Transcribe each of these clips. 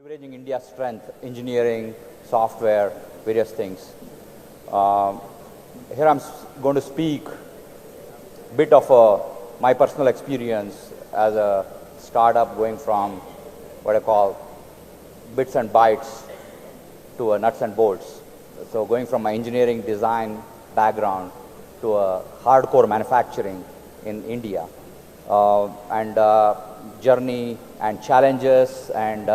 Leveraging India's strength, engineering, software, various things. Here I'm going to speak a bit of my personal experience as a startup going from what I call bits and bytes to a nuts and bolts. So going from my engineering design background to a hardcore manufacturing in India, and journey and challenges and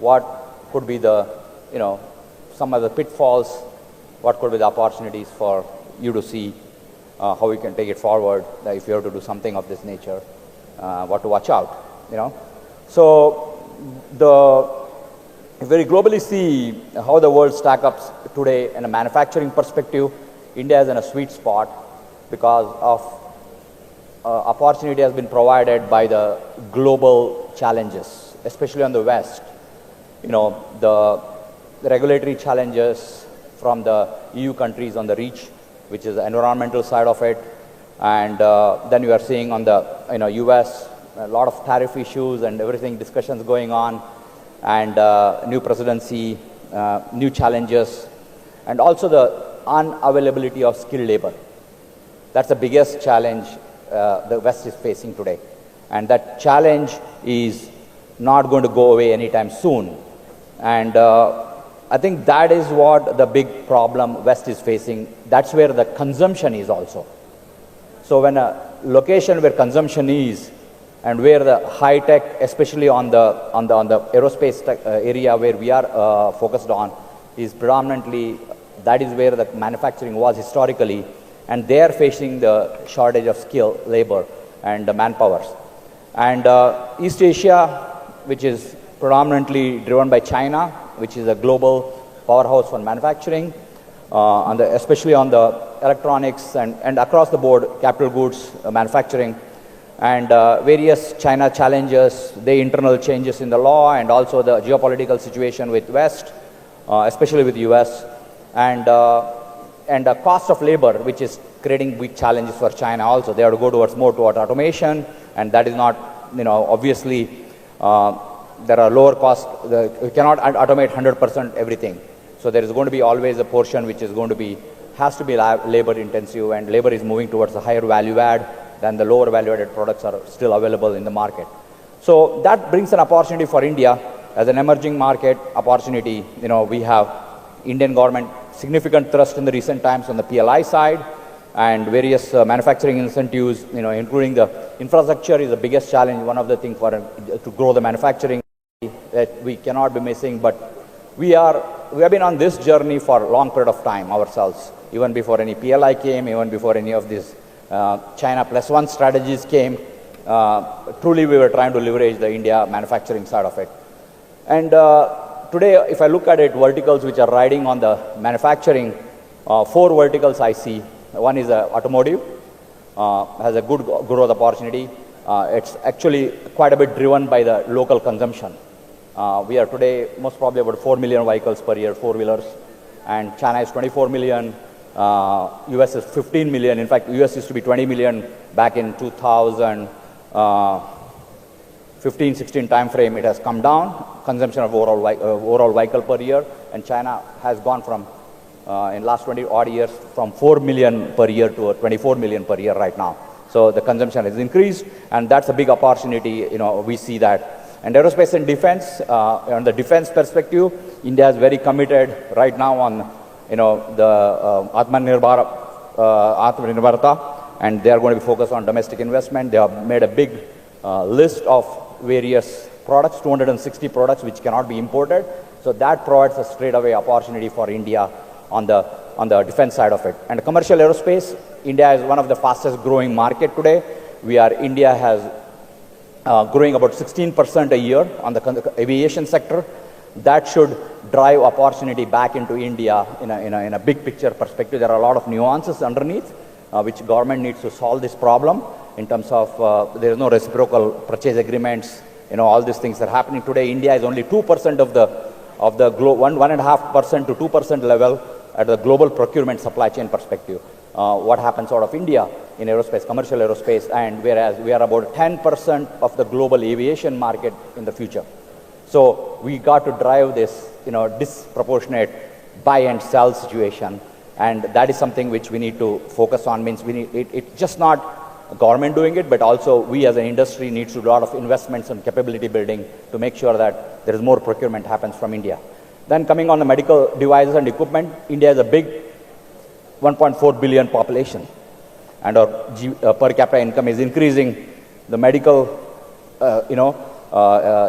what could be the, some of the pitfalls, what could be the opportunities for you to see how we can take it forward if you have to do something of this nature, what to watch out, So if we globally see how the world stack up today in a manufacturing perspective, India is in a sweet spot because of opportunity has been provided by the global challenges, especially on the West. The regulatory challenges from the EU countries on the REACH, which is the environmental side of it, and then you are seeing on the US a lot of tariff issues and everything, discussions going on, and new presidency, new challenges, and also the unavailability of skilled labor. That's the biggest challenge the West is facing today, and that challenge is not going to go away anytime soon. And I think that is what the big problem West is facing. That's where the consumption is also. So when a location where consumption is and where the high tech, especially on the aerospace area where we are focused on, is predominantly, that is where the manufacturing was historically, and they are facing the shortage of skill, labor, and the manpowers. And East Asia, which is predominantly driven by China, which is a global powerhouse for manufacturing, especially on the electronics and across the board, capital goods manufacturing, and various China challenges, the internal changes in the law, and also the geopolitical situation with West, especially with US, and the cost of labor, which is creating big challenges for China also. They have to go more toward automation, and that is not, obviously, there are lower costs. We cannot automate 100% everything. So there is going to be always a portion which is going to be, has to be labor intensive, and labor is moving towards a higher value add than the lower value added products are still available in the market. So that brings an opportunity for India as an emerging market opportunity. We have Indian government significant thrust in the recent times on the PLI side, and various manufacturing incentives, including the infrastructure is the biggest challenge, one of the things to grow the manufacturing that we cannot be missing. But we have been on this journey for a long period of time ourselves, even before any PLI came, even before any of these China +1 strategies came. Truly we were trying to leverage the India manufacturing side of it. And today, if I look at it, verticals which are riding on the manufacturing, 4 verticals I see. One is automotive, has a good growth opportunity. It's actually quite a bit driven by the local consumption. We are today most probably about 4 million vehicles per year, 4-wheelers, and China is 24 million, US is 15 million. In fact, US used to be 20 million back in 2015-16 time frame. It has come down, consumption of overall vehicle per year, and China has gone from in last 20 odd years from 4 million per year to 24 million per year right now. So the consumption has increased, and that's a big opportunity. We see that. And aerospace and defense, on the defense perspective, India is very committed right now on the Atmanirbharta, and they are going to be focused on domestic investment. They have made a big list of various products, 260 products which cannot be imported. So that provides a straightaway opportunity for India on the defense side of it. And commercial aerospace, India is one of the fastest growing market today. India has growing about 16% a year on the aviation sector. That should drive opportunity back into India in a big picture perspective. There are a lot of nuances underneath which government needs to solve this problem in terms of there is no reciprocal purchase agreements. All these things are happening today. India is only 2% of the 1.5% to 2% level at the global procurement supply chain perspective. What happens out of India in aerospace, commercial aerospace, and whereas we are about 10% of the global aviation market in the future. So we got to drive this, disproportionate buy and sell situation, and that is something which we need to focus on. Means we need it's just not government doing it, but also we as an industry needs to do a lot of investments and capability building to make sure that there is more procurement happens from India. Then coming on the medical devices and equipment, India is a big 1.4 billion population, and our per capita income is increasing. The medical,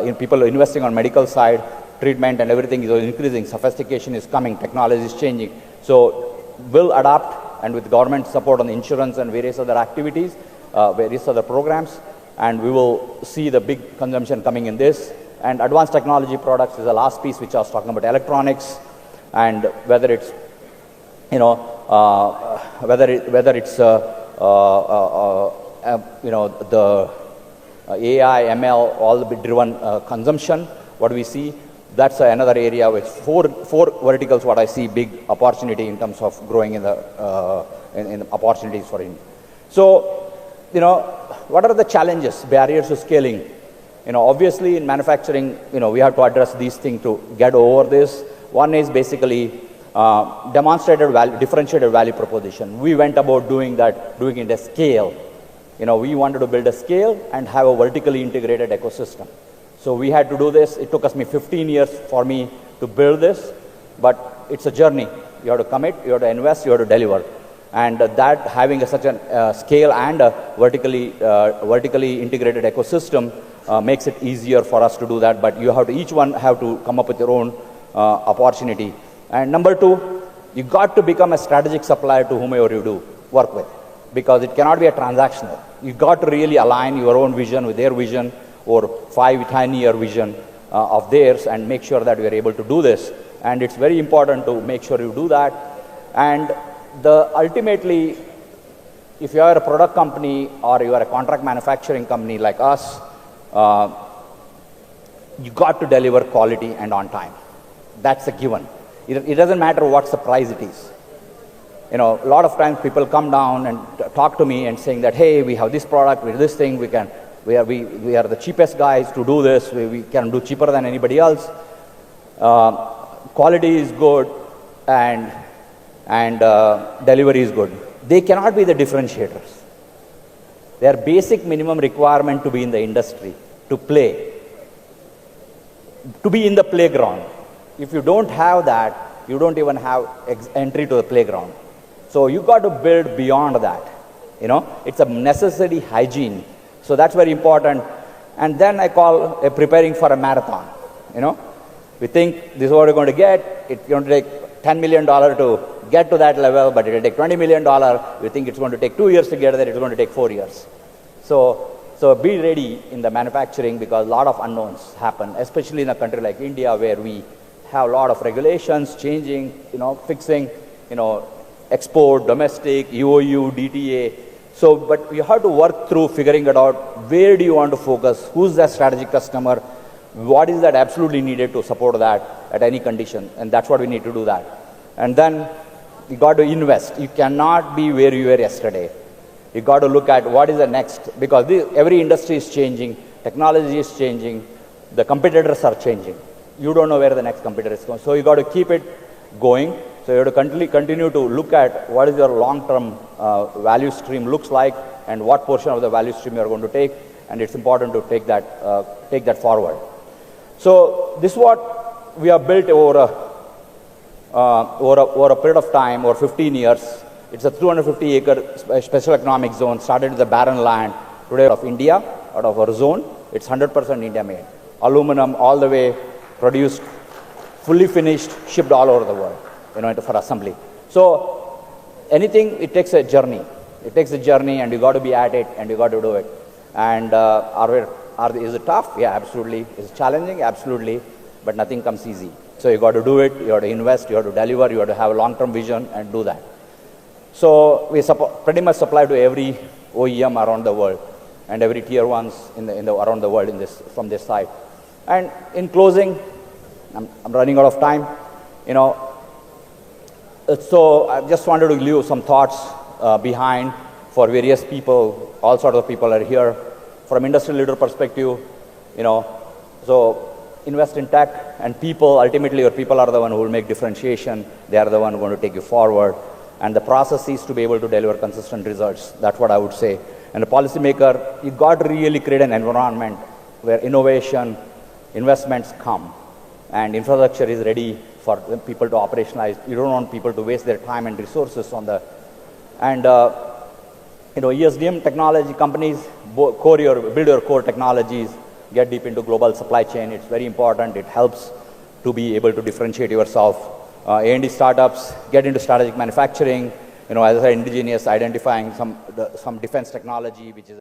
in people investing on medical side, treatment and everything is increasing. Sophistication is coming, technology is changing. So we'll adapt, and with government support on the insurance and various other activities, various other programs, and we will see the big consumption coming in this. And advanced technology products is the last piece which I was talking about, electronics, and whether it's, whether it's the AI, ML, all the driven consumption, what we see, that's another area which four verticals what I see big opportunity in terms of growing in the in opportunities for India. So, what are the challenges, barriers to scaling? Obviously in manufacturing, we have to address these things to get over this. One is basically demonstrated value, differentiated value proposition. We went about doing it at scale. We wanted to build a scale and have a vertically integrated ecosystem. So we had to do this. It took us 15 years for me to build this, but it's a journey. You have to commit, you have to invest, you have to deliver. And that having such a scale and a vertically integrated ecosystem makes it easier for us to do that, but each one have to come up with your own opportunity. And number two, you got to become a strategic supplier to whomever you do work with, because it cannot be a transactional. You got to really align your own vision with their vision, or 5-10 year vision of theirs, and make sure that we are able to do this. And it's very important to make sure you do that. And ultimately, if you are a product company or you are a contract manufacturing company like us, you got to deliver quality and on time. That's a given. It doesn't matter what's the price it is. A lot of times people come down and talk to me and saying that, hey, we have this product, we have this thing, we are the cheapest guys to do this, we can do cheaper than anybody else. Quality is good and delivery is good. They cannot be the differentiators. They are basic minimum requirement to be in the industry, to play, to be in the playground. If you don't have that, you don't even have entry to the playground. So you got to build beyond that. It's a necessary hygiene. So that's very important. And then I call preparing for a marathon. We think this is what we're going to get. It's going to take $10 million to get to that level, but it will take $20 million. We think it's going to take 2 years to get there. It's going to take 4 years. So be ready in the manufacturing, because a lot of unknowns happen, especially in a country like India, where we have a lot of regulations changing, fixing, export, domestic, UOU, DTA. So, but you have to work through figuring it out. Where do you want to focus? Who's the strategic customer? What is that absolutely needed to support that at any condition? And that's what we need to do that. And then you got to invest. You cannot be where you were yesterday. You got to look at what is the next, because every industry is changing, technology is changing, the competitors are changing. You don't know where the next competitor is going. So you got to keep it going. So you have to continue to look at what is your long-term value stream looks like, and what portion of the value stream you are going to take, and it's important to take that forward. So this is what we have built over a period of time, over 15 years. It's a 250-acre special economic zone, started with the barren land, today of India, out of our zone. It's 100% India-made. Aluminum all the way, produced, fully finished, shipped all over the world, for assembly. So anything, it takes a journey. It takes a journey, and you got to be at it, and you got to do it. And is it tough? Yeah, absolutely. Is it challenging? Absolutely. But nothing comes easy. So you got to do it. You have to invest. You have to deliver. You have to have a long-term vision and do that. So we pretty much supply to every OEM around the world, and every tier ones around the world from this side. And in closing, I'm running out of time. So I just wanted to leave some thoughts behind for various people. All sorts of people are here. From industry leader perspective, so invest in tech and people. Ultimately, your people are the one who will make differentiation. They are the one going to take you forward. And the process is to be able to deliver consistent results. That's what I would say. And the policymaker, you got to really create an environment where innovation, investments come, and infrastructure is ready for people to operationalize. You don't want people to waste their time and resources on the, and ESDM technology companies, build your core technologies, get deep into global supply chain. It's very important. It helps to be able to differentiate yourself. A&D startups, get into strategic manufacturing, as I said, indigenous, identifying some defense technology, which is